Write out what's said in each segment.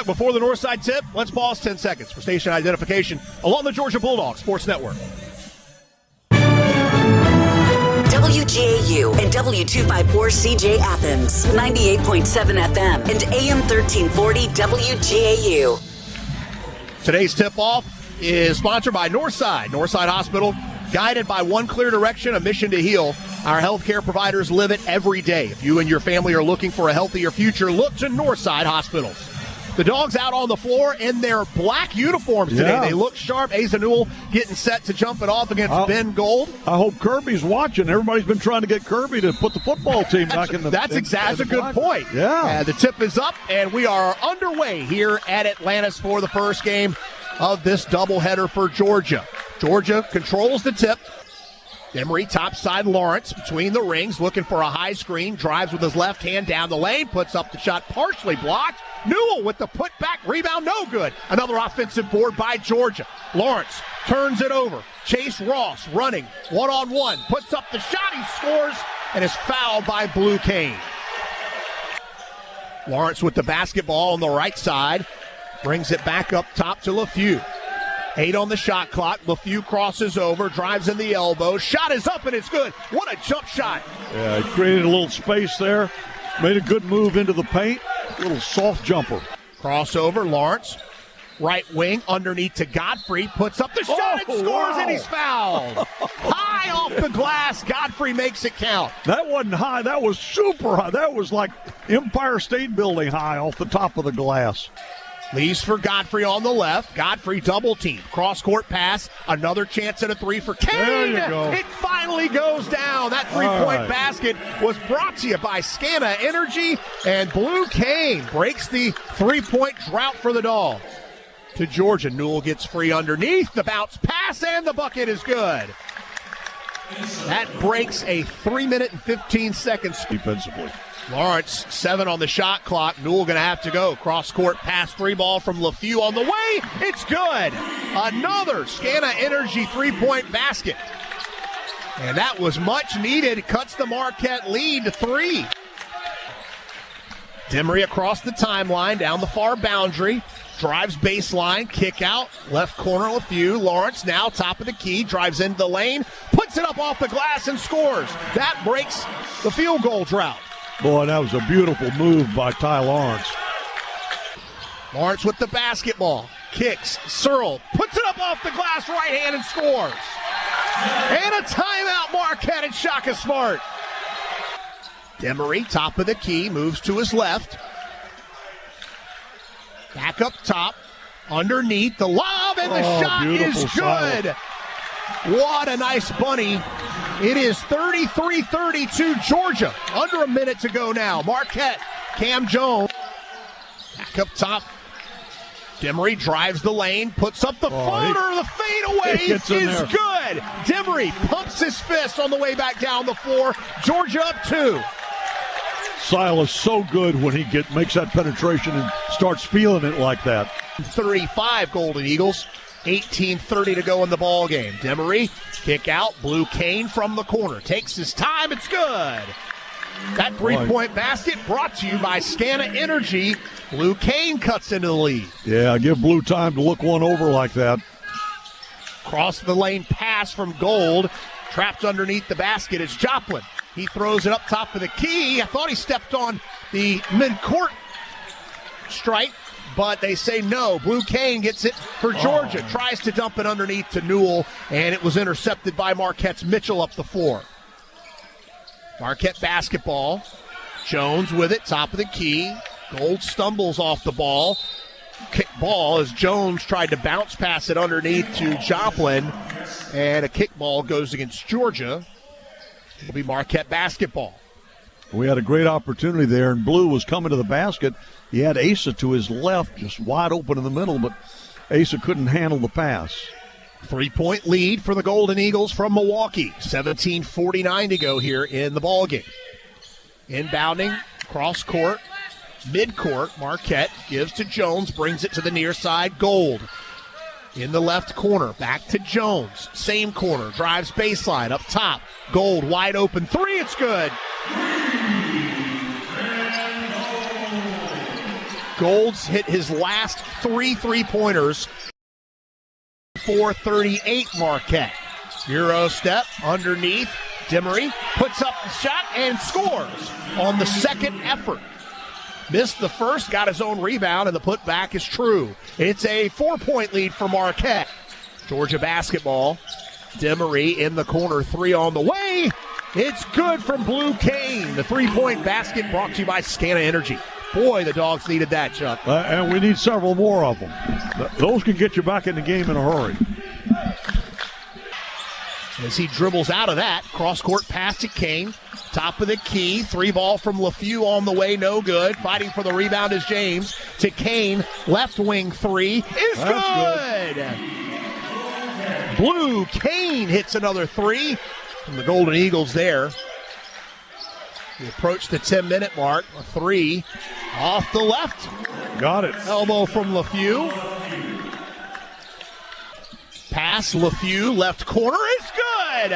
before the Northside tip, let's pause 10 seconds for station identification along the Georgia Bulldogs Sports Network. WGAU and W254CJ Athens, 98.7 FM and AM 1340 WGAU. Today's tip-off is sponsored by Northside Hospital, guided by one clear direction, a mission to heal. Our healthcare providers live it every day. If you and your family are looking for a healthier future, look to Northside Hospital. The Dogs out on the floor in their black uniforms today. Yeah. They look sharp. Asa Newell getting set to jump it off against Ben Gold. I hope Kirby's watching. Everybody's been trying to get Kirby to put the football team back in the. That's a good point. Yeah. The tip is up, and we are underway here at Atlantis for the first game of this doubleheader for Georgia. Georgia controls the tip. Emery, topside Lawrence, between the rings, looking for a high screen, drives with his left hand down the lane, puts up the shot, partially blocked. Newell with the putback, rebound, no good. Another offensive board by Georgia. Lawrence turns it over. Chase Ross running, one-on-one, puts up the shot, he scores, and is fouled by Blue Cane. Lawrence with the basketball on the right side, brings it back up top to LaFew. 8 on the shot clock. LaFew crosses over, drives in the elbow. Shot is up, and it's good. What a jump shot. Yeah, he created a little space there. Made a good move into the paint. A little soft jumper. Crossover, Lawrence. Right wing, underneath to Godfrey. Puts up the shot and scores, and he's fouled. High off the glass. Godfrey makes it count. That wasn't high. That was super high. That was like Empire State Building high off the top of the glass. Leaves for Godfrey on the left. Godfrey double team. Cross-court pass. Another chance at a three for Kane. There you go. It finally goes down. That three-point basket was brought to you by Scana Energy. And Blue Cane breaks the three-point drought for the Dogs. To Georgia. Newell gets free underneath. The bounce pass and the bucket is good. That breaks a 3-minute and 15 seconds. Defensively. Lawrence, 7 on the shot clock. Newell going to have to go. Cross-court pass, 3 ball from LaFew on the way. It's good. Another Scana Energy three-point basket. And that was much needed. It cuts the Marquette lead to 3. Demery across the timeline, down the far boundary. Drives baseline, kick out, left corner LaFew. Lawrence now top of the key, drives into the lane, puts it up off the glass and scores. That breaks the field goal drought. Boy, that was a beautiful move by Ty Lawrence. Lawrence with the basketball. Kicks. Searle puts it up off the glass right hand and scores. And a timeout, Marquette and Shaka Smart. Demery, top of the key, moves to his left. Back up top. Underneath the lob, and the shot is good. What a nice bunny. It is 33-32 Georgia. Under a minute to go now. Marquette, Cam Jones. Back up top. Demery drives the lane, puts up the floater. The fadeaway is good. Demery pumps his fist on the way back down the floor. Georgia up 2. Silas so good when he makes that penetration and starts feeling it like that. 35 Golden Eagles. 18:30 to go in the ball game. Demery, kick out. Blue Cane from the corner. Takes his time. It's good. That three-point basket brought to you by Scana Energy. Blue Cane cuts into the lead. Yeah, give Blue time to look one over like that. Cross the lane pass from Gold. Trapped underneath the basket is Joplin. He throws it up top of the key. I thought he stepped on the mid-court strike, but they say no. Blue Cane gets it for Georgia. Tries to dump it underneath to Newell, and it was intercepted by Marquette's Mitchell up the floor. Marquette basketball. Jones with it, top of the key. Gold stumbles off the ball. Kick ball as Jones tried to bounce pass it underneath to Joplin, and a kick ball goes against Georgia. It'll be Marquette basketball. We had a great opportunity there, and Blue was coming to the basket. He had Asa to his left, just wide open in the middle, but Asa couldn't handle the pass. 3-point lead for the Golden Eagles from Milwaukee. 17:49 to go here in the ballgame. Inbounding, cross court, mid-court. Marquette gives to Jones, brings it to the near side. Gold in the left corner, back to Jones. Same corner, drives baseline, up top. Gold, wide open three, it's good. Gold's hit his last 3 3-pointers. 4:38 Marquette. Euro step underneath. Demery puts up the shot and scores on the second effort. Missed the first, got his own rebound, and the putback is true. It's a 4-point lead for Marquette. Georgia basketball. Demery in the corner, 3 on the way. It's good from Blue Cane. The 3-point basket brought to you by Scana Energy. Boy, the Dogs needed that, Chuck. And we need several more of them. Those can get you back in the game in a hurry. As he dribbles out of that, cross-court pass to Kane. Top of the key, 3-ball from LeFew on the way, no good. Fighting for the rebound is James. To Kane, left wing 3 is good. Blue Cane hits another 3 from the Golden Eagles there. We approach the 10-minute mark. A 3 off the left. Got it. Elbow from LeFew. Pass, LeFew, left corner is good.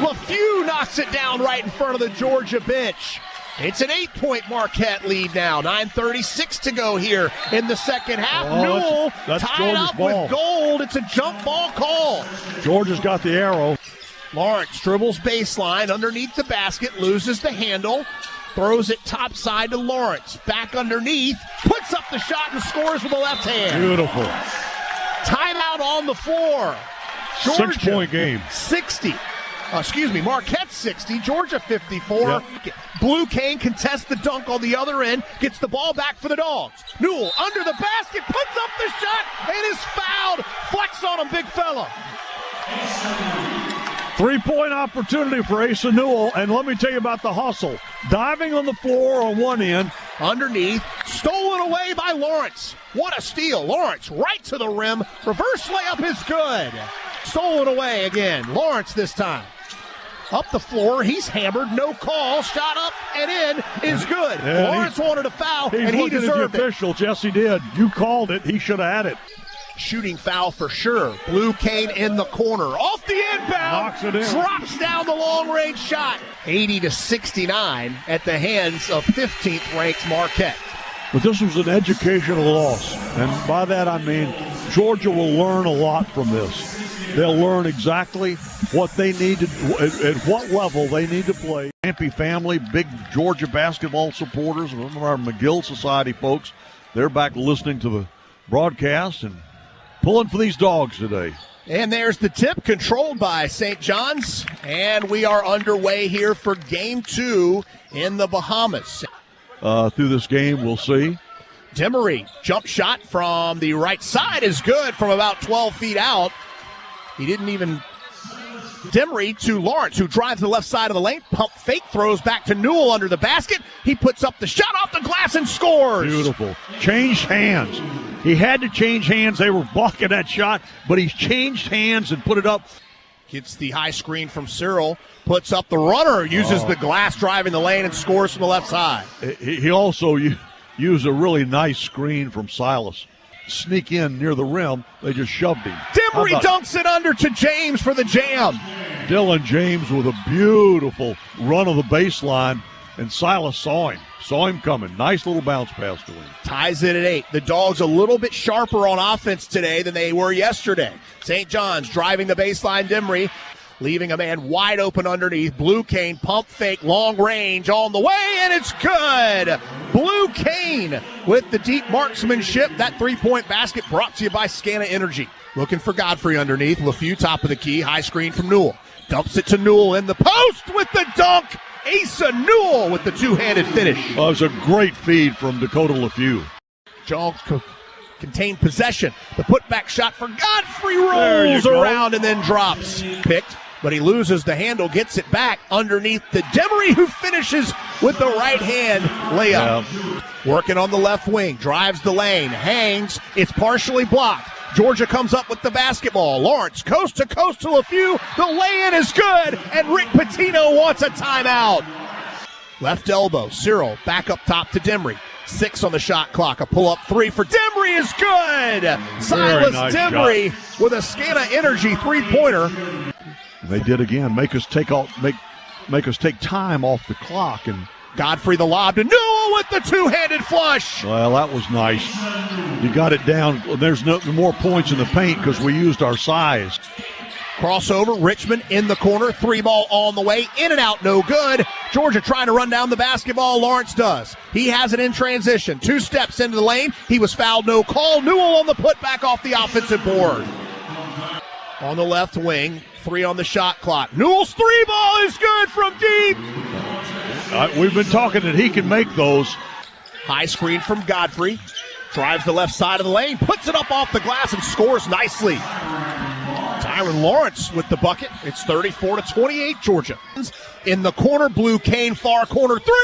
LeFew knocks it down right in front of the Georgia bench. It's an 8-point Marquette lead now. 9:36 to go here in the second half. Newell that's tied Georgia's up ball. with Gold. It's a jump ball call. Georgia's got the arrow. Lawrence dribbles baseline underneath the basket, loses the handle, throws it topside to Lawrence. Back underneath, puts up the shot and scores with the left hand. Beautiful. Timeout on the floor. Georgia, 6-point game. 60. Marquette 60, Georgia 54. Yep. Blue Cane contests the dunk on the other end, gets the ball back for the Dogs. Newell under the basket, puts up the shot, and is fouled. Flex on him, big fella. 3-point opportunity for Asa Newell, and let me tell you about the hustle. Diving on the floor on one end. Underneath, stolen away by Lawrence. What a steal. Lawrence right to the rim. Reverse layup is good. Stolen away again. Lawrence this time. Up the floor, he's hammered, no call. Shot up and in is good. Yeah, Lawrence wanted a foul, and he deserved it. Officials. Yes, he did. You called it. He should have had it. Shooting foul for sure. Blue Cane in the corner. Off the inbound. Knocks it in. Drops down the long-range shot. 80-69 at the hands of 15th-ranked Marquette. But this was an educational loss. And by that I mean Georgia will learn a lot from this. They'll learn exactly what they need to, at what level they need to play. Happy family, big Georgia basketball supporters, some of our McGill Society folks, they're back listening to the broadcast and pulling for these Dogs today. And there's the tip, controlled by St. John's. And we are underway here for Game 2 in the Bahamas. Through this game, we'll see. Demery, jump shot from the right side is good from about 12 feet out. He didn't even... Demery to Lawrence, who drives to the left side of the lane. Pump fake, throws back to Newell under the basket. He puts up the shot off the glass and scores. Beautiful. Changed hands. He had to change hands. They were blocking that shot, but he's changed hands and put it up. Gets the high screen from Cyril. Puts up the runner, uses the glass driving the lane and scores from the left side. He also used a really nice screen from Silas. Sneak in near the rim. They just shoved him. Demery dunks it under to James for the jam. Dylan James with a beautiful run of the baseline, and Silas saw him coming. Nice little bounce pass to him. Ties it at 8. The Dogs a little bit sharper on offense today than they were yesterday. St. John's driving the baseline. Demery leaving a man wide open underneath. Blue Cane pump fake, long range on the way, and it's good. Blue Cane with the deep marksmanship. That 3-point basket brought to you by Scana Energy. Looking for Godfrey underneath. LeFew top of the key. High screen from Newell. Dumps it to Newell in the post with the dunk. Asa Newell with the two-handed finish. It was a great feed from Dakota LeFew. Jones contained possession. The putback shot for Godfrey rolls around and then drops. Picked, but he loses the handle, gets it back underneath to Demery, who finishes with the right hand layup. Yeah. Working on the left wing, drives the lane, hangs. It's partially blocked. Georgia comes up with the basketball. Lawrence coast to LeFew. The lay-in is good, and Rick Pitino wants a timeout. Left elbow, Cyril back up top to Demery. 6 on the shot clock. A pull-up 3 for Demery is good. Silas nice Demery shot with a Scana Energy 3-pointer. They did again. Make us take time off the clock, and Godfrey the lob to Newell with the two-handed flush. Well, that was nice. You got it down. There's no more points in the paint because we used our size. Crossover, Richmond in the corner, 3-ball on the way, in and out, no good. Georgia trying to run down the basketball, Lawrence does. He has it in transition, 2 steps into the lane, he was fouled, no call. Newell on the putback off the offensive board. On the left wing, 3 on the shot clock. Newell's 3-ball is good from deep. We've been talking that he can make those. High screen from Godfrey, drives the left side of the lane, puts it up off the glass and scores nicely. Tyron Lawrence with the bucket. It's 34-28 Georgia. In the corner, Blue Cane, far corner 3,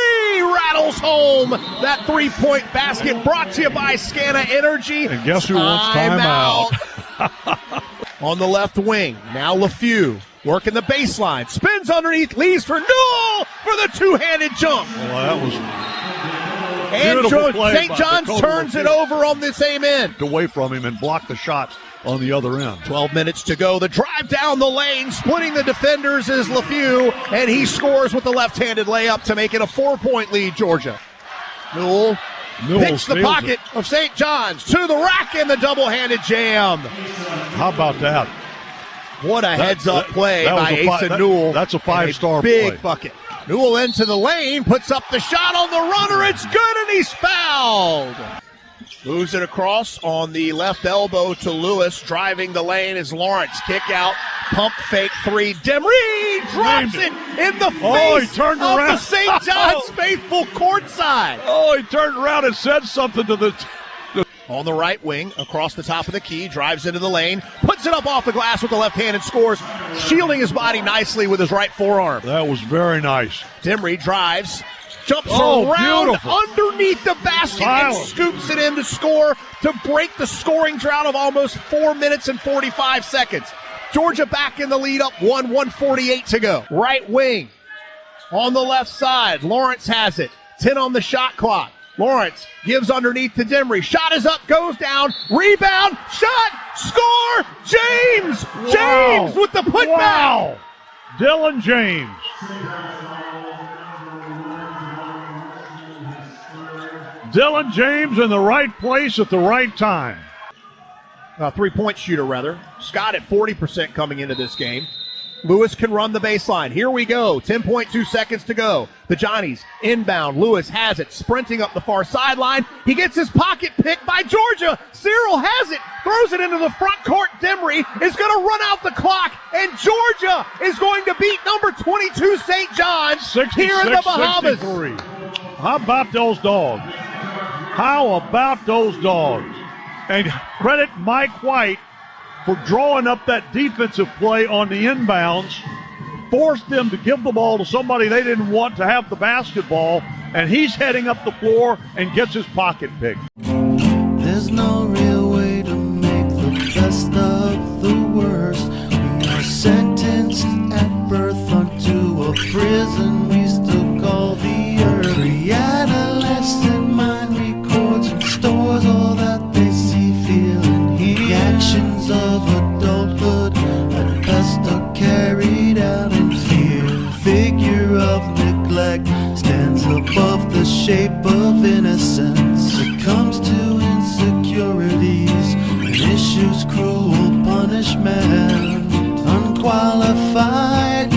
rattles home that 3-point basket brought to you by Scana Energy. And guess who wants timeout? On the left wing, now LeFew working the baseline, spins underneath, leaves for Newell for the two-handed jump. Well, that was and St. John's Dakota turns it over on the same end. Away from him and blocked the shot on the other end. 12 minutes to go. The drive down the lane, splitting the defenders is LeFew, and he scores with the left-handed layup to make it a 4-point lead, Georgia. Newell picks the pocket of St. John's to the rack and the double-handed jam. How about that? What a heads-up play by Asa Newell. That's a 5-star play. Big bucket. Newell into the lane, puts up the shot on the runner. It's good, and he's fouled. Moves it across on the left elbow to Lewis. Driving the lane is Lawrence. Kick out, pump fake 3. Demry drops it in the face of the St. John's faithful courtside. Oh, he turned around and said something to the... On the right wing, across the top of the key, drives into the lane, puts it up off the glass with the left hand and scores, shielding his body nicely with his right forearm. That was very nice. Demry drives, jumps around beautiful. Underneath the basket and scoops it in to score to break the scoring drought of almost 4 minutes and 45 seconds. Georgia back in the lead, up 1:48 to go. Right wing, on the left side, Lawrence has it. 10 on the shot clock. Lawrence gives underneath to Demry. Shot is up, goes down, rebound, shot, score, James! Wow. James with the putback! Wow! Dylan James. Dylan James in the right place at the right time. Three-point shooter, rather. Scott at 40% coming into this game. Lewis can run the baseline. Here we go. 10.2 seconds to go. The Johnnies inbound. Lewis has it, sprinting up the far sideline. He gets his pocket picked by Georgia. Cyril has it, throws it into the front court. Demry is going to run out the clock, and Georgia is going to beat number 22 St. John's here in the Bahamas. 63. How about those dogs? How about those dogs? And credit Mike White for drawing up that defensive play on the inbounds, forced them to give the ball to somebody they didn't want to have the basketball, and he's heading up the floor and gets his pocket picked. There's no real way to make the best of the worst. We are sentenced at birth unto a prison we still call the earth. Pre-adolescent mind records and stores all that they see, feel, and hear. The actions of adulthood at best are carried out in fear. Figure of neglect stands above the shape of innocence. It comes to insecurities and issues cruel punishment. Unqualified,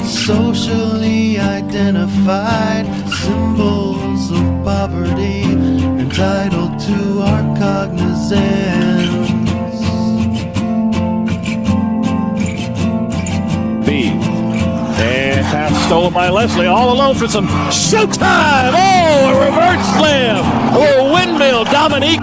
socially identified symbols of poverty entitled to our cognizance. And pass stolen by Leslie, all alone for some showtime. Oh, a reverse slam. Oh, windmill, Dominique.